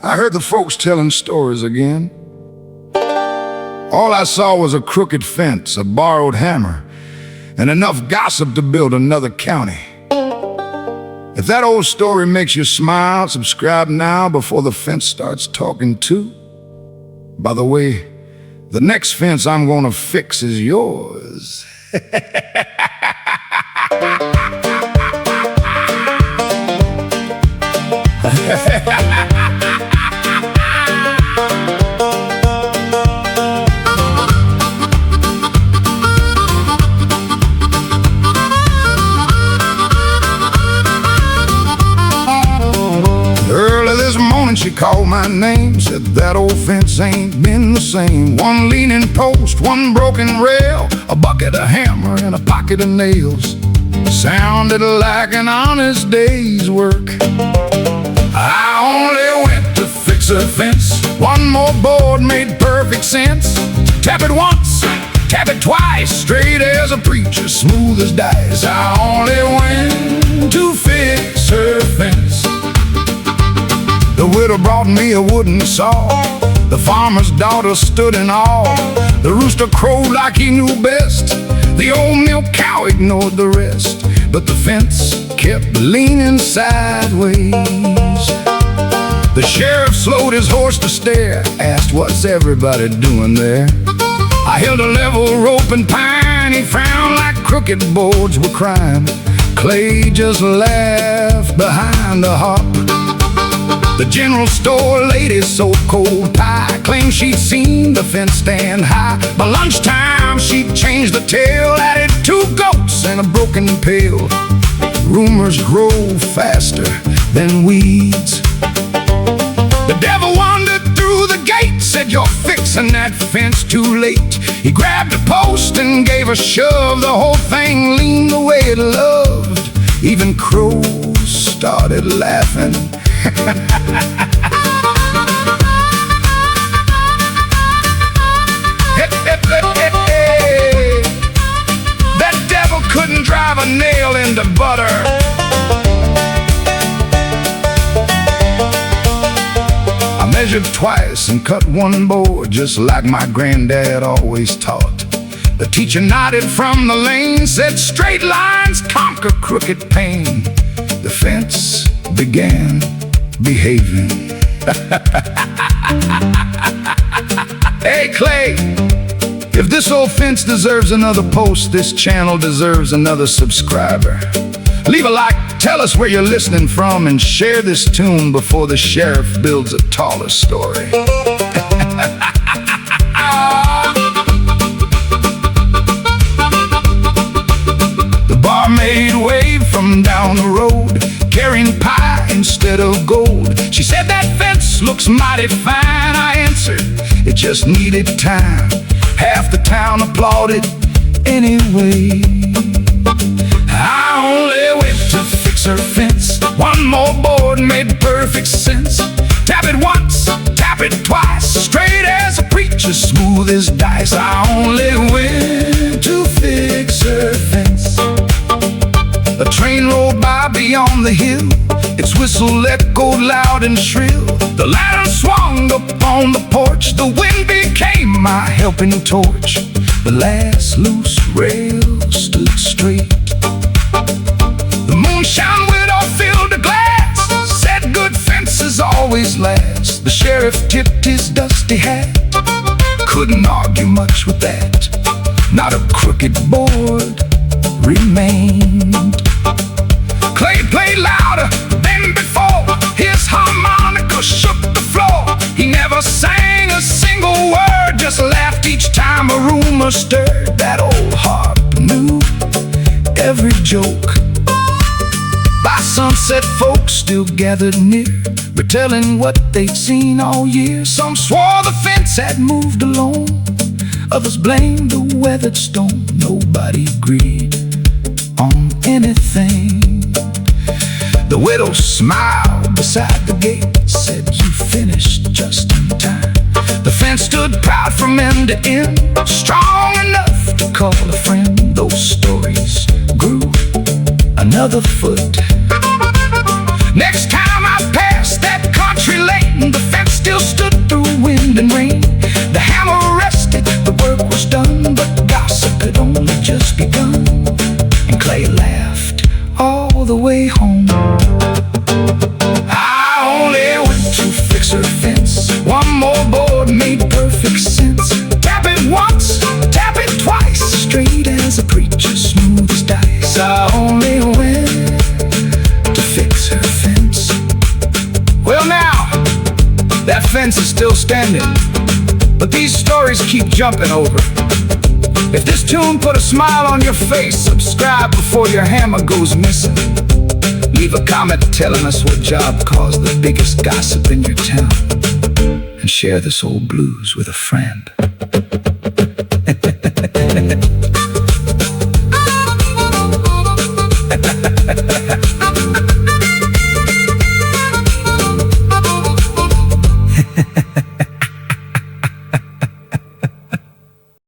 I heard the folks telling stories again. All I saw was a crooked fence, a borrowed hammer, and enough gossip to build another county. If that old story makes you smile, subscribe now before the fence starts talking too. By the way, the next fence I'm gonna fix is yours. She called my name, said that old fence ain't been the same. One leaning post, one broken rail, a bucket, a hammer, and a pocket of nails. Sounded like an honest day's work. I only went to fix a fence. One more board made perfect sense. Tap it once, tap it twice, straight as a preacher, smooth as dice. I only went to fix her fence. The widow brought me a wooden saw. The farmer's daughter stood in awe. The rooster crowed like he knew best. The old milk cow ignored the rest. But the fence kept leaning sideways. The sheriff slowed his horse to stare, asked, "What's everybody doing there?" I held a level rope and pine. He frowned like crooked boards were crying. Clay just laughed behind the hop. The general store lady sold cold pie, claimed she'd seen the fence stand high. By lunchtime she'd changed the tale, added 2 goats and a broken pail. Rumors grow faster than weeds. The devil wandered through the gate, said, "You're fixing that fence too late." He grabbed a post and gave a shove. The whole thing leaned the way it loved. Even crows started laughing. That devil couldn't drive a nail into butter. I measured twice and cut 1 board, just like my granddad always taught. The teacher nodded from the lane, said, "Straight lines conquer crooked pain." The fence began behaving. Hey Clay, if this old fence deserves another post, this channel deserves another subscriber. Leave a like, tell us where you're listening from, and share this tune before the sheriff builds a taller story. The barmaid waved from down the road, carrying pie instead of gold. She said, "That fence looks mighty fine." I answered, "It just needed time." Half the town applauded anyway. I only went to fix her fence. 1 more board made perfect sense. Tap it once, tap it twice, straight as a preacher, smooth as dice. I only went to fix her fence. A train rolled by beyond the hill. Its whistle echoed loud and shrill. The ladder swung upon the porch. The wind became my helping torch. The last loose rail stood straight. The moonshine widow filled a glass, said, "Good fences always last." The sheriff tipped his dusty hat. Couldn't argue much with that. Not a crooked board remained. Clay played louder than before. His harmonica shook the floor. He never sang a single word, just laughed each time a rumor stirred. That old harp knew every joke. By sunset, folks still gathered near, retelling what they'd seen all year. Some swore the fence had moved alone. Others blamed the weathered stone. Nobody agreed on anything. The widow smiled, beside the gate, said, "You finished just in time." The fence stood proud from end to end, strong enough to call a friend. Those stories grew another foot. Next time I passed that country lane, the fence still stood through wind and rain. The hammer rested, the work was done, but gossip had only just begun. And Clay laughed all the way home. I only went to fix her fence. One more board made perfect sense. Tap it once, tap it twice, straight as a preacher, smooth as dice. I only went to fix her fence. Well now, that fence is still standing, but these stories keep jumping over. If this tune put a smile on your face, subscribe before your hammer goes missing. Leave a comment telling us what job caused the biggest gossip in your town, and share this old blues with a friend.